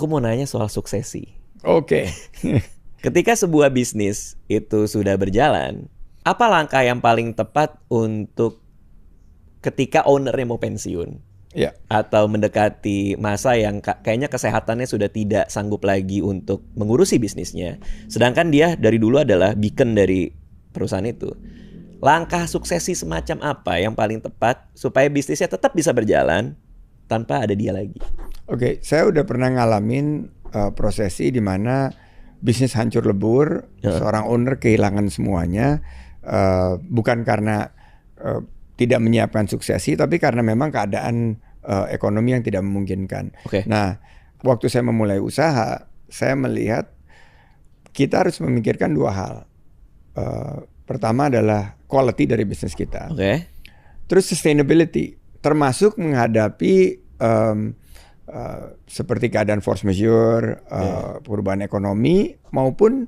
Aku mau nanya soal suksesi. Oke. Ketika sebuah bisnis itu sudah berjalan, apa langkah yang paling tepat untuk ketika ownernya mau pensiun? Ya. Atau mendekati masa yang kayaknya kesehatannya sudah tidak sanggup lagi untuk mengurusi bisnisnya. Sedangkan dia dari dulu adalah beacon dari perusahaan itu. Langkah suksesi semacam apa yang paling tepat supaya bisnisnya tetap bisa berjalan tanpa ada dia lagi? Oke, saya udah pernah ngalamin prosesi di mana bisnis hancur lebur, seorang owner kehilangan semuanya, bukan karena tidak menyiapkan suksesi, tapi karena memang keadaan ekonomi yang tidak memungkinkan. Oke. Nah, waktu saya memulai usaha, saya melihat kita harus memikirkan dua hal. Pertama adalah quality dari bisnis kita. Oke. Terus sustainability, termasuk menghadapi seperti keadaan force majeure, perubahan ekonomi maupun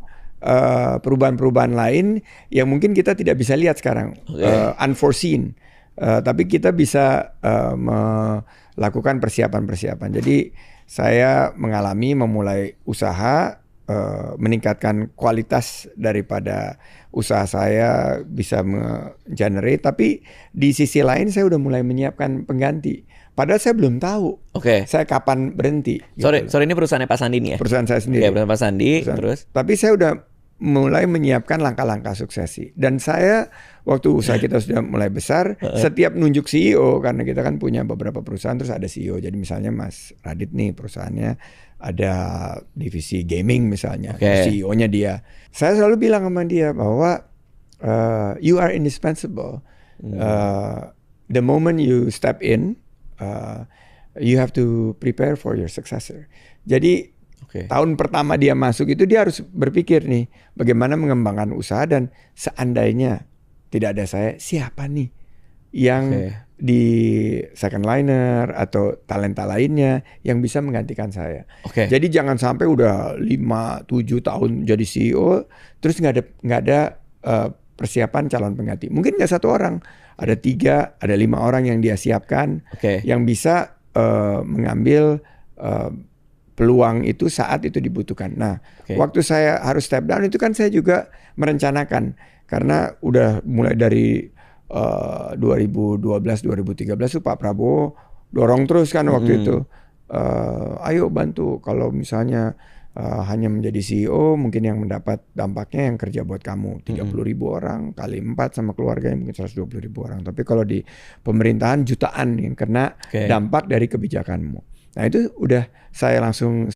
perubahan-perubahan lain yang mungkin kita tidak bisa lihat sekarang, unforeseen. Tapi kita bisa melakukan persiapan-persiapan. Jadi saya memulai usaha, meningkatkan kualitas daripada usaha saya, bisa generate. Tapi di sisi lain saya udah mulai menyiapkan pengganti. Padahal saya belum tahu saya kapan berhenti. Sorry, ini perusahaannya Pak Sandi nih ya? Perusahaan saya sendiri. Oke, perusahaan Pak Sandi, terus? Tapi saya udah mulai menyiapkan langkah-langkah suksesi. Dan saya waktu usaha kita sudah mulai besar, setiap nunjuk CEO, karena kita kan punya beberapa perusahaan terus ada CEO. Jadi misalnya Mas Radit nih perusahaannya ada divisi gaming misalnya, CEO-nya dia. Saya selalu bilang sama dia bahwa you are indispensable. The moment you step in, you have to prepare for your successor. Jadi tahun pertama dia masuk itu dia harus berpikir nih bagaimana mengembangkan usaha, dan seandainya tidak ada saya, siapa nih yang di second liner atau talenta lainnya yang bisa menggantikan saya. Jadi jangan sampai udah 5-7 tahun jadi CEO terus nggak ada persiapan calon pengganti. Mungkin nggak 1 orang, ada 3, ada 5 orang yang dia siapkan yang bisa mengambil peluang itu saat itu dibutuhkan. Nah, waktu saya harus step down itu kan saya juga merencanakan, karena udah mulai dari 2012-2013 tuh Pak Prabowo dorong terus kan waktu itu, ayo bantu, kalau misalnya hanya menjadi CEO mungkin yang mendapat dampaknya yang kerja buat kamu 30.000 orang kali 4 sama keluarganya mungkin 120.000 orang. Tapi kalau di pemerintahan jutaan yang kena dampak dari kebijakanmu. Nah itu udah saya langsung